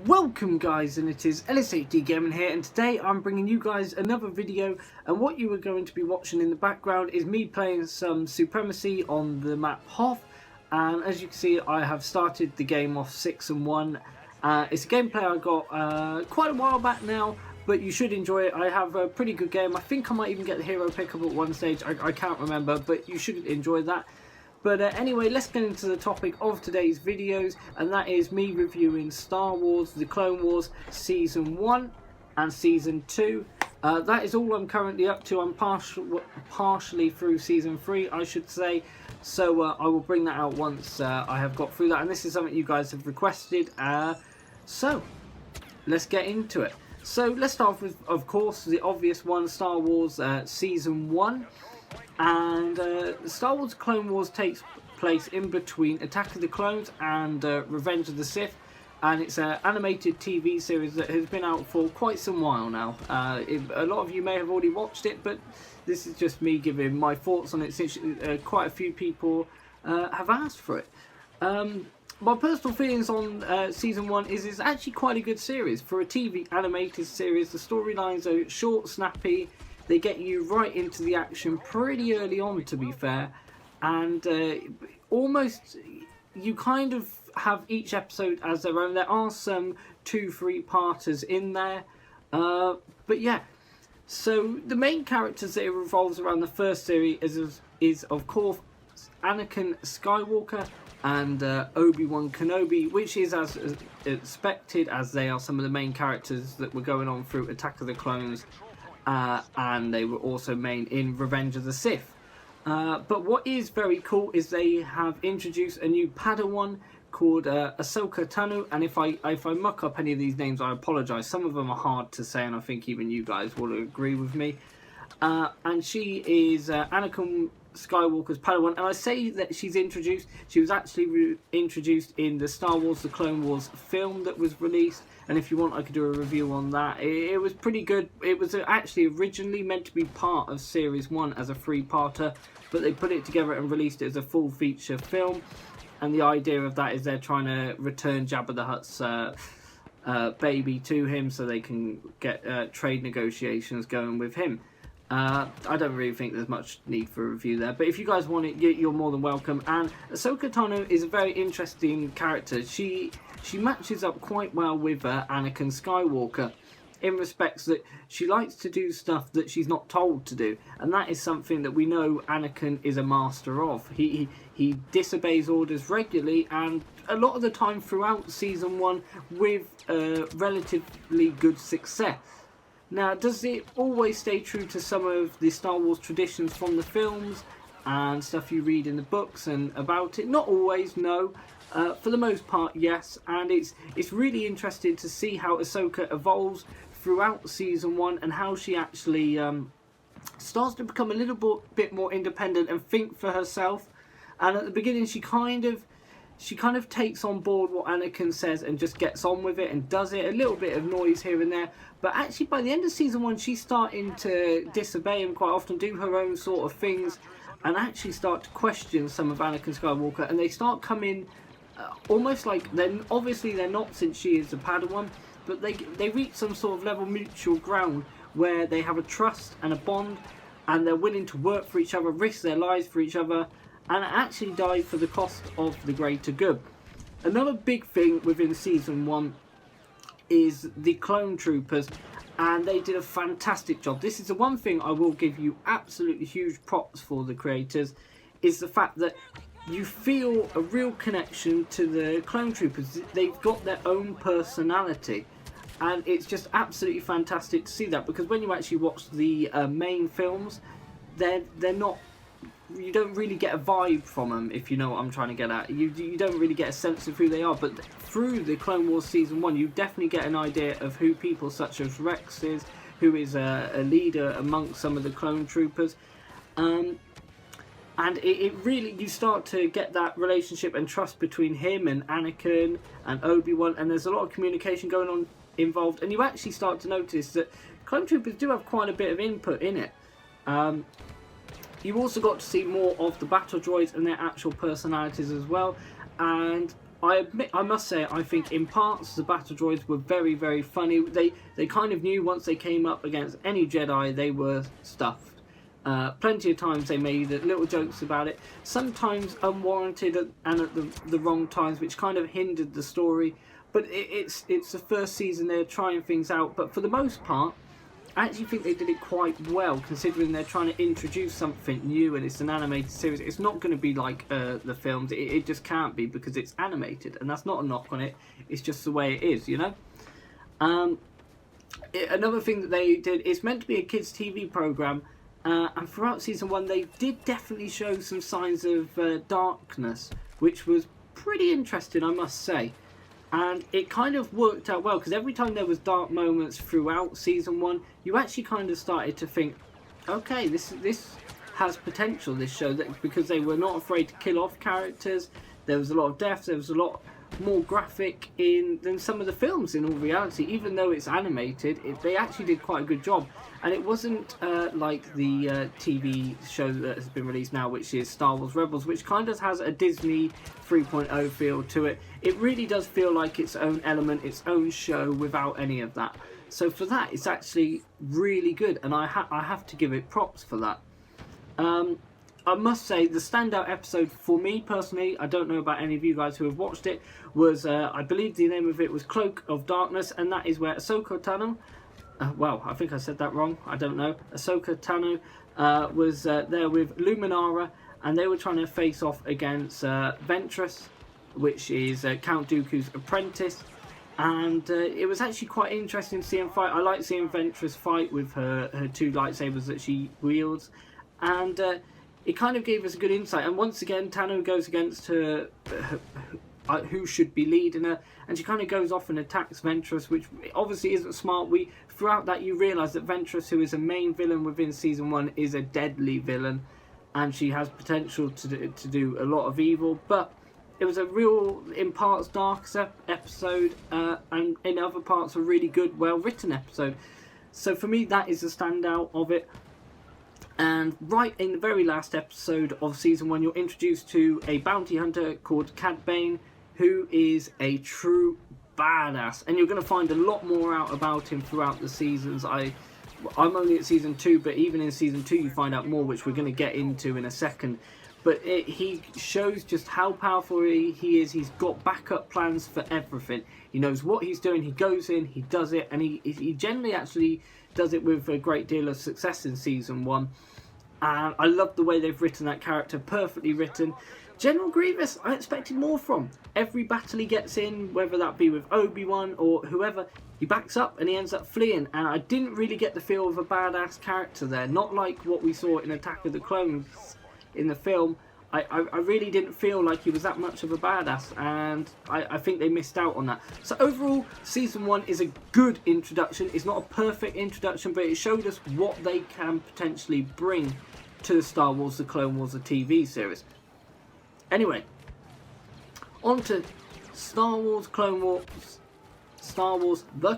Welcome guys, and it is LSHD Gaming here, and today I'm bringing you guys another video, and what you are going to be watching in the background is me playing some Supremacy on the map Hoth. And as you can see, I have started the game off 6-1. It's a gameplay I got quite a while back now, but you should enjoy it. I have a pretty good game. I think I might even get the hero pickup at one stage, I can't remember, but you should enjoy that. But anyway, let's get into the topic of today's videos, and that is me reviewing Star Wars The Clone Wars Season 1 and Season 2. That is all I'm currently up to. I'm partially through Season 3, I should say. So I will bring that out once I have got through that. And this is something you guys have requested. So, let's get into it. So, let's start off with, of course, the obvious one, Star Wars Season 1. And Star Wars Clone Wars takes place in between Attack of the Clones and Revenge of the Sith, and it's an animated TV series that has been out for quite some while now. A lot of you may have already watched it, but this is just me giving my thoughts on it, since quite a few people have asked for it. My personal feelings on Season 1 is it's actually quite a good series. For a TV animated series, the storylines are short, snappy. They get you right into the action pretty early on, to be fair, and almost you kind of have each episode as their own. There are some 2-3 parters in there, but yeah. So the main characters that it revolves around the first series is of course Anakin Skywalker and Obi-Wan Kenobi, which is as expected, as they are some of the main characters that were going on through Attack of the Clones. And they were also main in Revenge of the Sith. But what is very cool is they have introduced a new Padawan called Ahsoka Tano. And if I muck up any of these names, I apologise. Some of them are hard to say, and I think even you guys will agree with me. And she is Anakin Skywalker's Padawan. And I say that she's introduced. She was actually introduced in the Star Wars The Clone Wars film that was released. And if you want, I could do a review on that. It was pretty good. It was actually originally meant to be part of Series 1 as a 3-parter, but they put it together and released it as a full feature film. And the idea of that is they're trying to return Jabba the Hutt's baby to him so they can get trade negotiations going with him. I don't really think there's much need for a review there, but if you guys want it, you're more than welcome. And Ahsoka Tano is a very interesting character. She matches up quite well with Anakin Skywalker in respects that she likes to do stuff that she's not told to do, and that is something that we know Anakin is a master of. He disobeys orders regularly, and a lot of the time throughout Season 1 with relatively good success. Now, does it always stay true to some of the Star Wars traditions from the films and stuff you read in the books and about it? Not always, no. For the most part, yes. And it's really interesting to see how Ahsoka evolves throughout Season 1 and how she actually starts to become a little bit more independent and think for herself. And at the beginning, she kind of takes on board what Anakin says and just gets on with it and does it. A little bit of noise here and there. But actually, by the end of Season 1, she's starting to disobey him quite often, do her own sort of things, and actually start to question some of Anakin Skywalker. And they start coming almost like, obviously they're not, since she is a Padawan, but they reach some sort of level mutual ground where they have a trust and a bond, and they're willing to work for each other, risk their lives for each other, and actually die for the cost of the greater good. Another big thing within Season 1 is the clone troopers, and they did a fantastic job. This is the one thing I will give you absolutely huge props for, the creators, is the fact that you feel a real connection to the clone troopers. They've got their own personality, and it's just absolutely fantastic to see that, because when you actually watch the main films, they're not, you don't really get a vibe from them, if you know what I'm trying to get at. You don't really get a sense of who they are, but through the Clone Wars Season 1 you definitely get an idea of who people such as Rex is, who is a leader amongst some of the clone troopers. And it really, you start to get that relationship and trust between him and Anakin and Obi-Wan, and there's a lot of communication going on involved, and you actually start to notice that clone troopers do have quite a bit of input in it. You also got to see more of the battle droids and their actual personalities as well, and I must say, I think in parts the battle droids were very, very funny. They kind of knew once they came up against any Jedi, they were stuffed. Plenty of times they made little jokes about it, sometimes unwarranted and at the wrong times, which kind of hindered the story. But it's the first season, they're trying things out. But for the most part, I actually think they did it quite well, considering they're trying to introduce something new and it's an animated series. It's not going to be like the films. It just can't be, because it's animated, and that's not a knock on it. It's just the way it is, you know. Another thing that they did, it's meant to be a kids' TV program, and throughout season 1 they did definitely show some signs of darkness, which was pretty interesting, I must say. And it kind of worked out well, because every time there was dark moments throughout season 1, you actually kind of started to think, okay, this has potential, this show, because they were not afraid to kill off characters. There was a lot of deaths, there was a lot more graphic than some of the films, in all reality. Even though it's animated, they actually did quite a good job. And it wasn't like the TV show that has been released now, which is Star Wars Rebels, which kind of has a Disney 3.0 feel to it. It really does feel like its own element, its own show, without any of that. So for that, it's actually really good, and I have to give it props for that. I must say, the standout episode for me personally, I don't know about any of you guys who have watched it, was, I believe the name of it was Cloak of Darkness, and that is where Ahsoka Tano, well, I think I said that wrong, I don't know, Ahsoka Tano was there with Luminara, and they were trying to face off against Ventress, which is Count Dooku's apprentice. And it was actually quite interesting to see him fight. I like seeing Ventress fight with her two lightsabers that she wields, and it kind of gave us a good insight. And once again, Tano goes against her who should be leading her, and she kind of goes off and attacks Ventress, which obviously isn't smart. Throughout that, you realise that Ventress, who is a main villain within season 1, is a deadly villain, and she has potential to do a lot of evil. But it was a real, in parts, dark episode, and in other parts, a really good, well-written episode. So for me, that is the standout of it. And right in the very last episode of season 1, you're introduced to a bounty hunter called Cad Bane, who is a true badass. And you're going to find a lot more out about him throughout the seasons. I'm only at season 2, but even in season 2 you find out more, which we're going to get into in a second. But he shows just how powerful he is. He's got backup plans for everything. He knows what he's doing. He goes in, he does it, and he generally actually does it with a great deal of success in season 1. And I love the way they've written that character, perfectly written. General Grievous, I expected more from. Every battle he gets in, whether that be with Obi-Wan or whoever, he backs up and he ends up fleeing. And I didn't really get the feel of a badass character there. Not like what we saw in Attack of the Clones in the film. I really didn't feel like he was that much of a badass, and I think they missed out on that. So overall, season 1 is a good introduction. It's not a perfect introduction, but it showed us what they can potentially bring to the Star Wars, the Clone Wars, the TV series. Anyway, on to Star Wars, The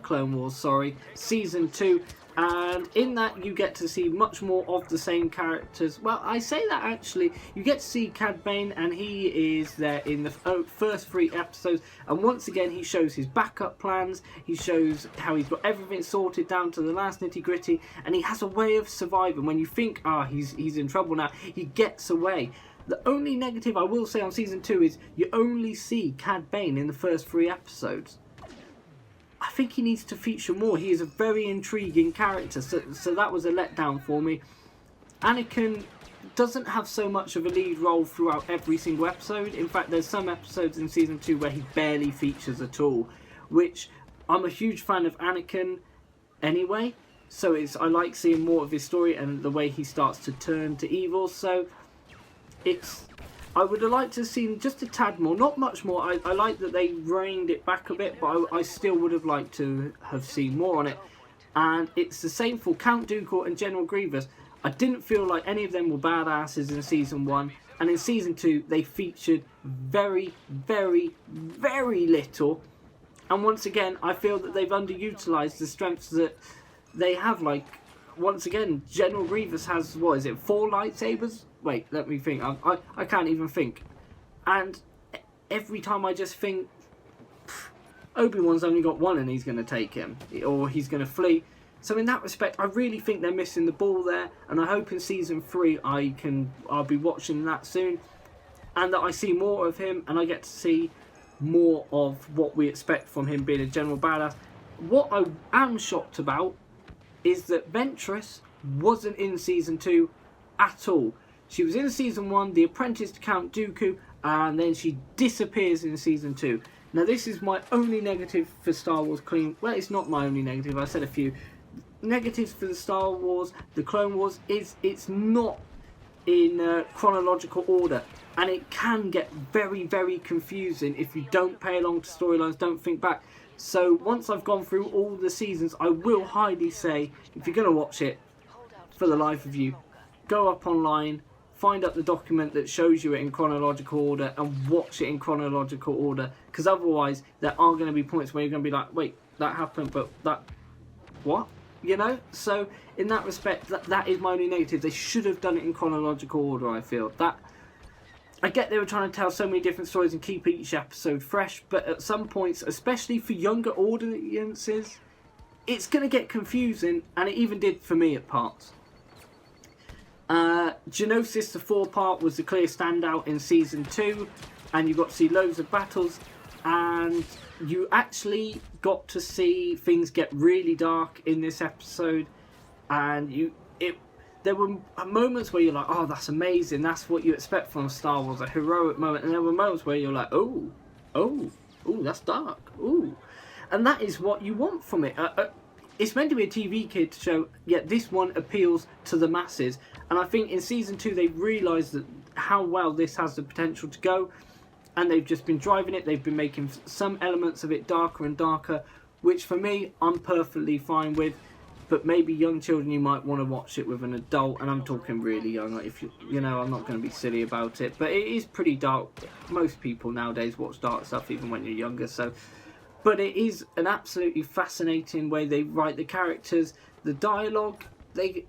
Clone Wars, sorry, Season 2. And in that you get to see much more of the same characters. Well, I say that actually, you get to see Cad Bane, and he is there in the first 3 episodes. And once again, he shows his backup plans. He shows how he's got everything sorted down to the last nitty gritty. And he has a way of surviving. When you think, he's in trouble now, he gets away. The only negative I will say on season 2 is you only see Cad Bane in the first 3 episodes. I think he needs to feature more. He is a very intriguing character, so that was a letdown for me. Anakin doesn't have so much of a lead role throughout every single episode. In fact, there's some episodes in season 2 where he barely features at all, which I'm a huge fan of Anakin anyway, so I like seeing more of his story and the way he starts to turn to evil. So I would have liked to have seen just a tad more, not much more. I like that they reined it back a bit, but I still would have liked to have seen more on it. And it's the same for Count Dooku and General Grievous. I didn't feel like any of them were badasses in season 1, and in season 2 they featured very, very, very little. And once again, I feel that they've underutilised the strengths that they have. Like, once again, General Grievous has, 4 lightsabers? Wait, let me think. I can't even think. And every time I just think, Obi-Wan's only got one and he's going to take him, or he's going to flee. So in that respect, I really think they're missing the ball there, and I hope in season 3 I'll be watching that soon, and that I see more of him, and I get to see more of what we expect from him being a general badass. What I am shocked about is that Ventress wasn't in season 2 at all. She was in season 1, the apprentice to Count Dooku, and then she disappears in season 2. Now this is my only negative for Star Wars Clean. Well, it's not my only negative. I said a few negatives for the Star Wars, the Clone Wars. It's not in chronological order, and it can get very, very confusing if you don't pay along to storylines, don't think back. So once I've gone through all the seasons, I will highly say, if you're going to watch it, for the life of you, go up online, find up the document that shows you it in chronological order, and watch it in chronological order, because otherwise there are going to be points where you're going to be like, wait, that happened, but that, what? You know? So in that respect, that is my only negative. They should have done it in chronological order, I feel. That, I get they were trying to tell so many different stories and keep each episode fresh, but at some points, especially for younger audiences, it's going to get confusing, and it even did for me at parts. Geonosis, the 4-part, was the clear standout in season 2, and you got to see loads of battles, and you actually got to see things get really dark in this episode, and there were moments where you're like, oh, that's amazing, that's what you expect from Star Wars, a heroic moment, and there were moments where you're like, oh, that's dark, and that is what you want from it. It's meant to be a TV kid show, yet this one appeals to the masses. And I think in season 2 they've realised that how well this has the potential to go, and they've just been driving it. They've been making some elements of it darker and darker, which for me I'm perfectly fine with. But maybe young children, you might want to watch it with an adult, and I'm talking really young. Like if you know, I'm not going to be silly about it, but it is pretty dark. Most people nowadays watch dark stuff even when you're younger, so. But it is an absolutely fascinating way they write the characters, the dialogue.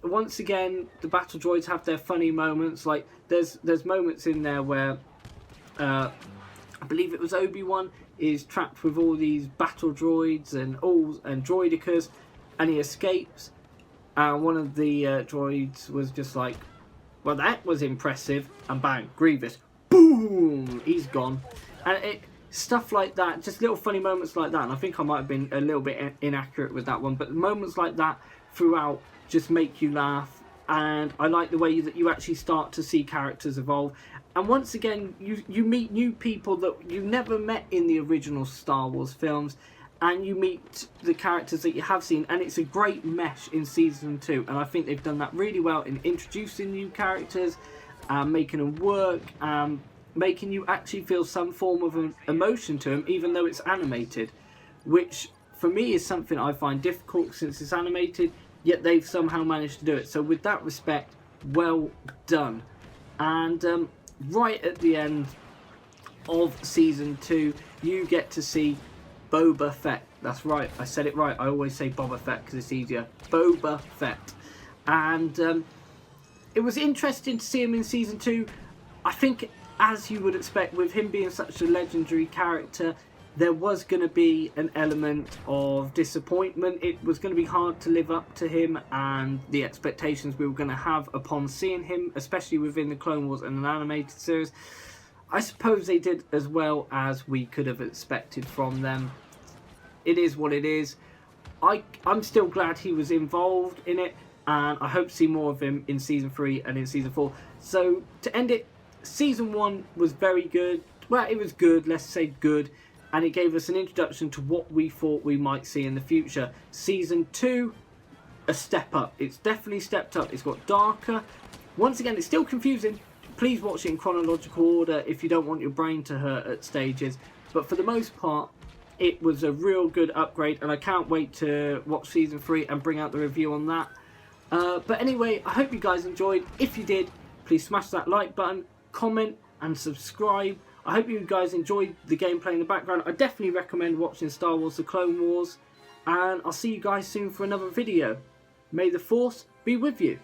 Once again, the battle droids have their funny moments. Like there's moments in there where I believe it was Obi-Wan is trapped with all these battle droids and droidicas, and he escapes. One of the droids was just like, well, that was impressive, and bang, Grievous, boom, he's gone. And stuff like that, just little funny moments like that, and I think I might have been a little bit inaccurate with that one, but moments like that throughout just make you laugh, and I like the way that you actually start to see characters evolve, and once again you meet new people that you never met in the original Star Wars films, and you meet the characters that you have seen, and it's a great mesh in season 2, and I think they've done that really well in introducing new characters, making them work, making you actually feel some form of an emotion to him, even though it's animated, which for me is something I find difficult since it's animated, yet they've somehow managed to do it. So with that respect, well done. And right at the end of season 2, you get to see Boba Fett. That's right, I said it right. I always say Boba Fett because it's easier. Boba Fett. And it was interesting to see him in season 2. I think, as you would expect, with him being such a legendary character, there was going to be an element of disappointment. It was going to be hard to live up to him and the expectations we were going to have upon seeing him, especially within the Clone Wars and an animated series. I suppose they did as well as we could have expected from them. It is what it is. I'm still glad he was involved in it, and I hope to see more of him in season 3 and in season 4. So to end it, season 1 was very good. Well, it was good, let's say good, and it gave us an introduction to what we thought we might see in the future. Season 2, a step up. It's definitely stepped up. It's got darker. Once again, it's still confusing. Please watch it in chronological order if you don't want your brain to hurt at stages. But for the most part, it was a real good upgrade, and I can't wait to watch season 3 and bring out the review on that. But anyway, I hope you guys enjoyed. If you did, please smash that like button, comment and subscribe. I hope you guys enjoyed the gameplay in the background. I definitely recommend watching Star Wars The Clone Wars, and I'll see you guys soon for another video. May the Force be with you.